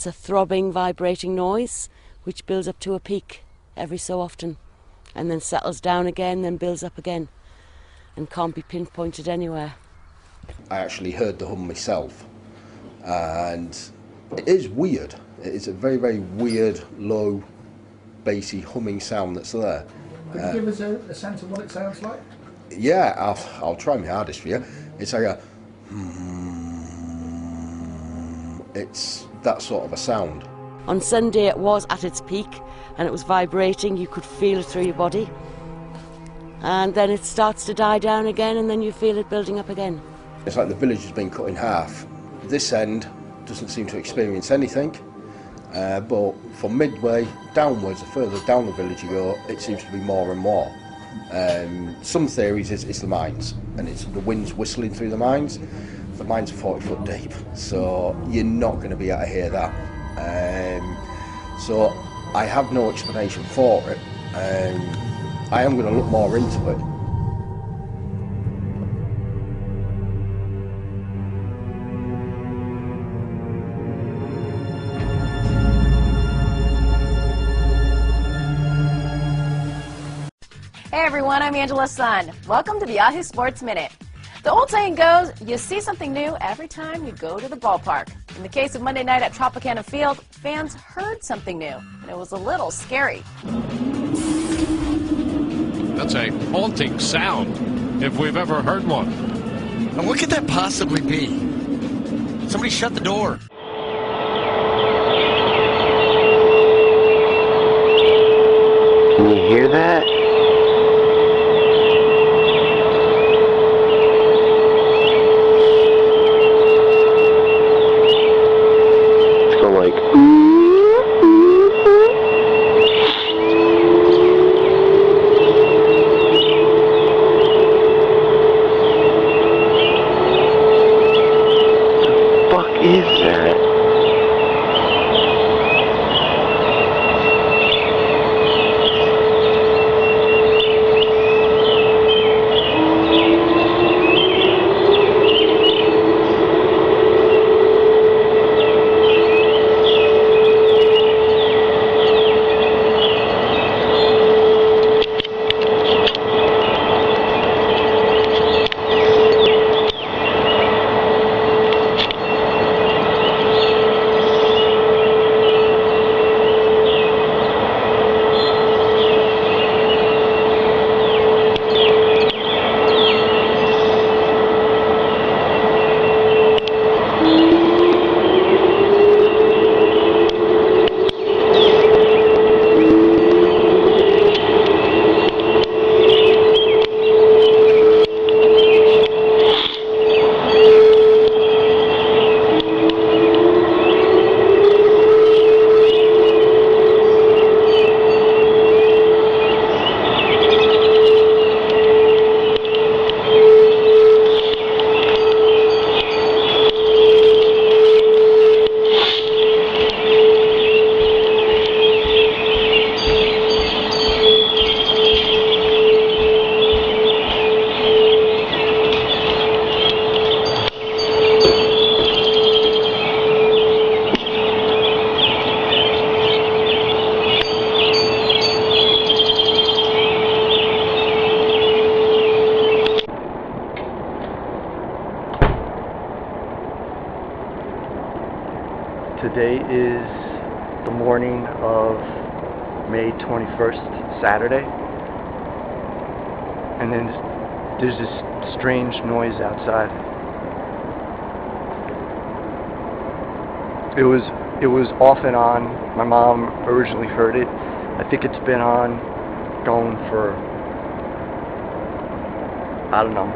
It's a throbbing, vibrating noise which builds up to a peak every so often and then settles down again, then builds up again and can't be pinpointed anywhere. I actually heard the hum myself, and it is weird. It's a very, very weird, low, bassy humming sound that's there. Could you give us a sense of what it sounds like? Yeah, I'll try my hardest for you. It's like a... It's that sort of a sound. On Sunday it was at its peak and it was vibrating, you could feel it through your body. And then it starts to die down again and then you feel it building up again. It's like the village has been cut in half. This end doesn't seem to experience anything, but from midway downwards, the further down the village you go, it seems to be more and more. Some theories it's the mines, and it's the wind's whistling through the mines. The mines are 40 foot deep, so you're not going to be able to hear that. So I have no explanation for it. I am going to look more into it. Hey everyone, I'm Angela's son. Welcome to the Yahoo Sports Minute. The old saying goes, you see something new every time you go to the ballpark. In the case of Monday night at Tropicana Field, fans heard something new, and it was a little scary. That's a haunting sound, if we've ever heard one. And what could that possibly be? Somebody shut the door. Can you hear that? Today is the morning of May 21st, Saturday, and then there's this strange noise outside. It was off and on. My mom originally heard it. I think it's been on, going for, I don't know,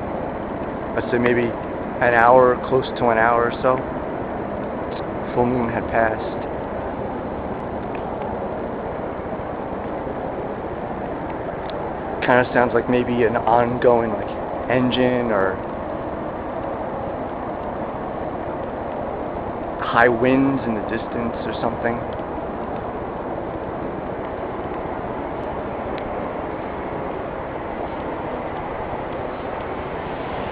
I'd say maybe an hour, close to an hour or so. Full moon had passed. Kind of sounds like maybe an ongoing like engine or high winds in the distance or something.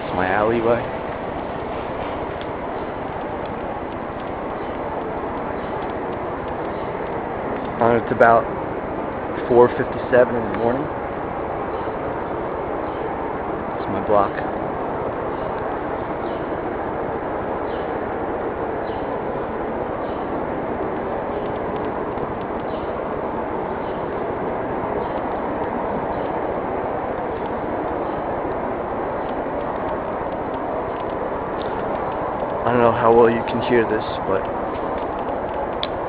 It's my alleyway. It's about 4:57 in the morning. It's my block. I don't know how well you can hear this, but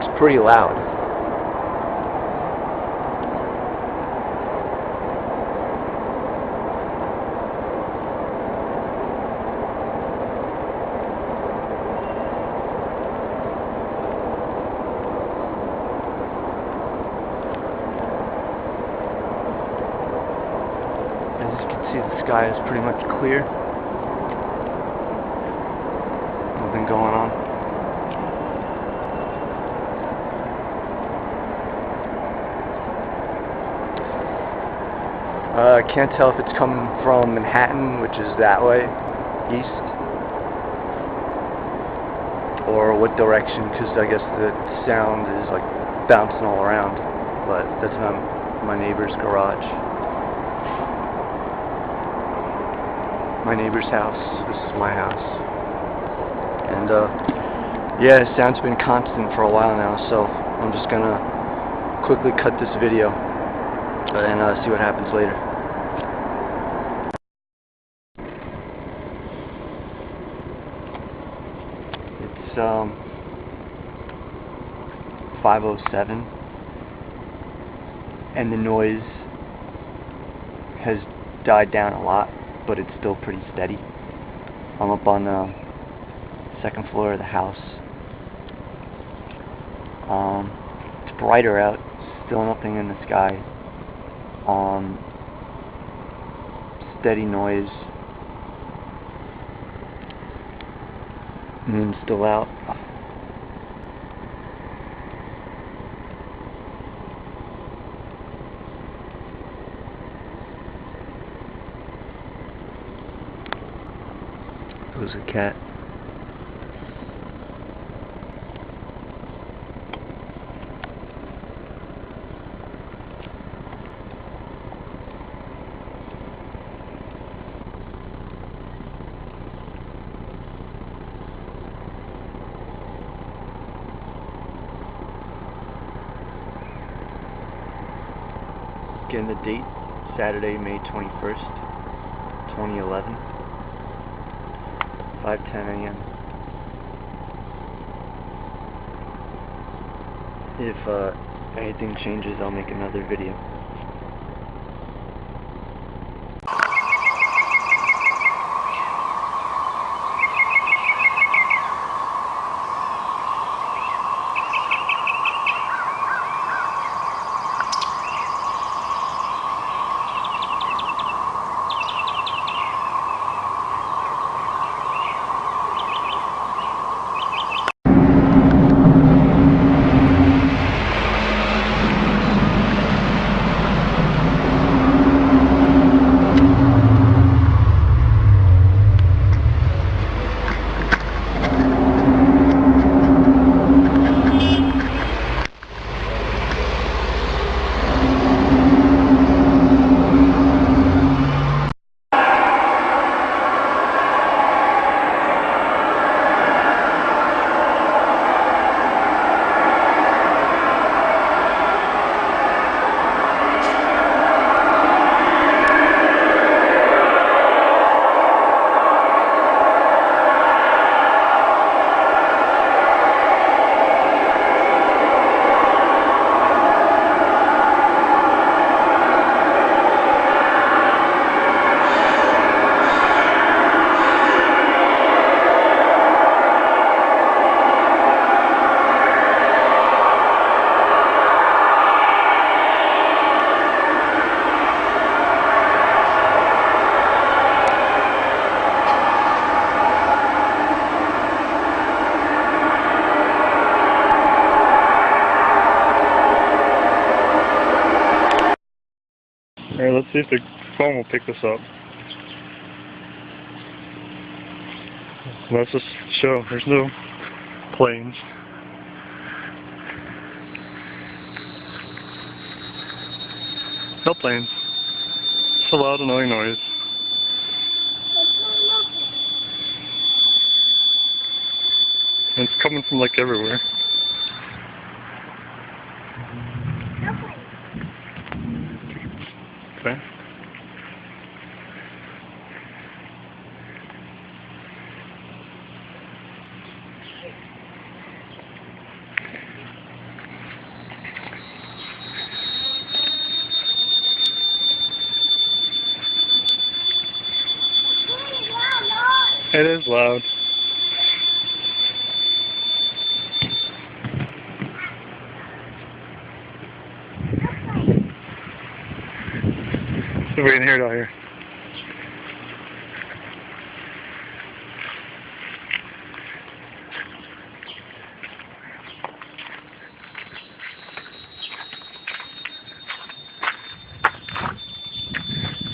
it's pretty loud. As you can see, the sky is pretty much clear. Nothing going on. I can't tell if it's coming from Manhattan, which is that way, east, or what direction, because I guess the sound is like bouncing all around, but that's not my neighbor's garage. My neighbor's house. This is my house. And yeah, the sound's been constant for a while now, so I'm just gonna quickly cut this video and see what happens later. It's 5:07, and the noise has died down a lot, but it's still pretty steady. I'm up on the second floor of the house. It's brighter out, still nothing in the sky. Steady noise. Moon's still out. There's a cat. Again, the date, Saturday, May 21st, 2011, 5:10 a.m. If anything changes, I'll make another video. Alright, let's see if the phone will pick this up. Let's just show there's no planes. No planes. Just a loud, annoying noise. And it's coming from like everywhere. Okay. It is loud. See if we can hear it out here.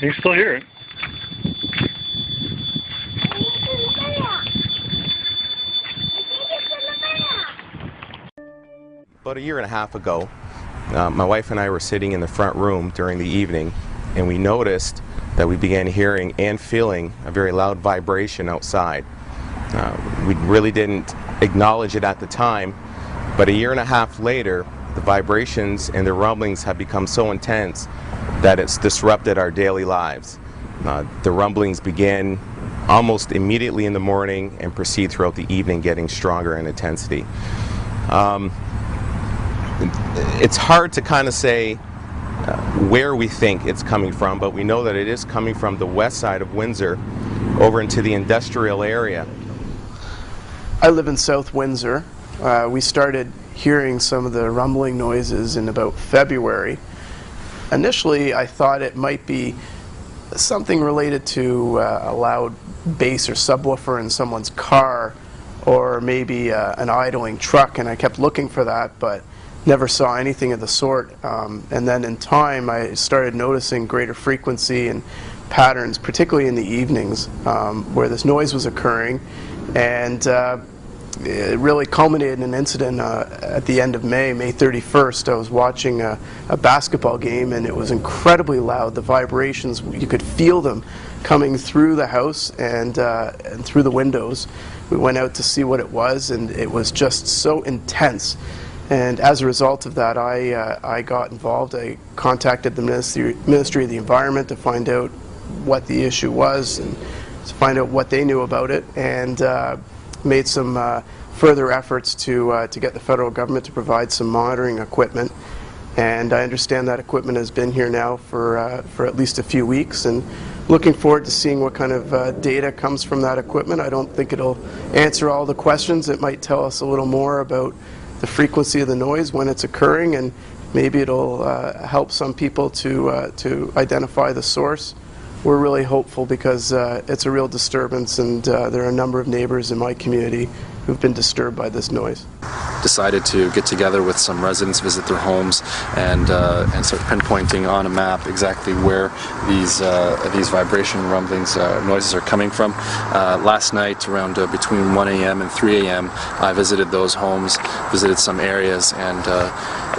You can still hear it. About a year and a half ago, my wife and I were sitting in the front room during the evening, and we noticed that we began hearing and feeling a very loud vibration outside. We really didn't acknowledge it at the time, but a year and a half later, the vibrations and the rumblings have become so intense that it's disrupted our daily lives. The rumblings began almost immediately in the morning and proceed throughout the evening, getting stronger in intensity. It's hard to kind of say where we think it's coming from, but we know that it is coming from the west side of Windsor over into the industrial area. I live in South Windsor. We started hearing some of the rumbling noises in about February. Initially, I thought it might be something related to a loud bass or subwoofer in someone's car, or maybe an idling truck, and I kept looking for that, but never saw anything of the sort. And then in time, I started noticing greater frequency and patterns, particularly in the evenings, where this noise was occurring. And it really culminated in an incident at the end of May 31st. I was watching a basketball game, and it was incredibly loud. The vibrations, you could feel them coming through the house and through the windows. We went out to see what it was, and it was just so intense. And as a result of that, I got involved. I contacted the Ministry of the Environment to find out what the issue was and to find out what they knew about it, and made some further efforts to get the federal government to provide some monitoring equipment. And I understand that equipment has been here now for at least a few weeks, and looking forward to seeing what kind of data comes from that equipment. I don't think it'll answer all the questions. It might tell us a little more about the frequency of the noise when it's occurring, and maybe it'll help some people to identify the source. We're really hopeful because it's a real disturbance, and there are a number of neighbors in my community who've been disturbed by this noise. Decided to get together with some residents, visit their homes, and start pinpointing on a map exactly where these vibration rumblings, noises are coming from. Last night, around between 1 a.m. and 3 a.m., I visited those homes, visited some areas, and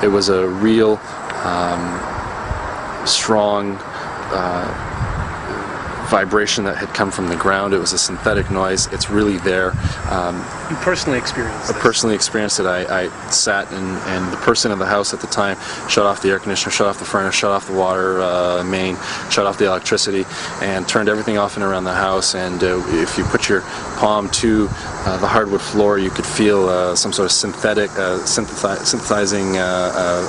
it was a real strong vibration that had come from the ground. It was a synthetic noise. It's really there. You personally experienced it? I personally experienced it. I sat and the person in the house at the time shut off the air conditioner, shut off the furnace, shut off the water main, shut off the electricity, and turned everything off and around the house. And if you put your palm to the hardwood floor, you could feel some sort of synthetic, synthesizing a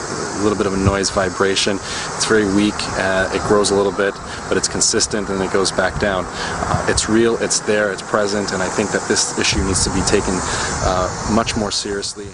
little bit of a noise vibration. It's very weak. It grows a little bit, but it's consistent, and it goes back down. It's real, it's there, it's present, and I think that this issue needs to be taken much more seriously.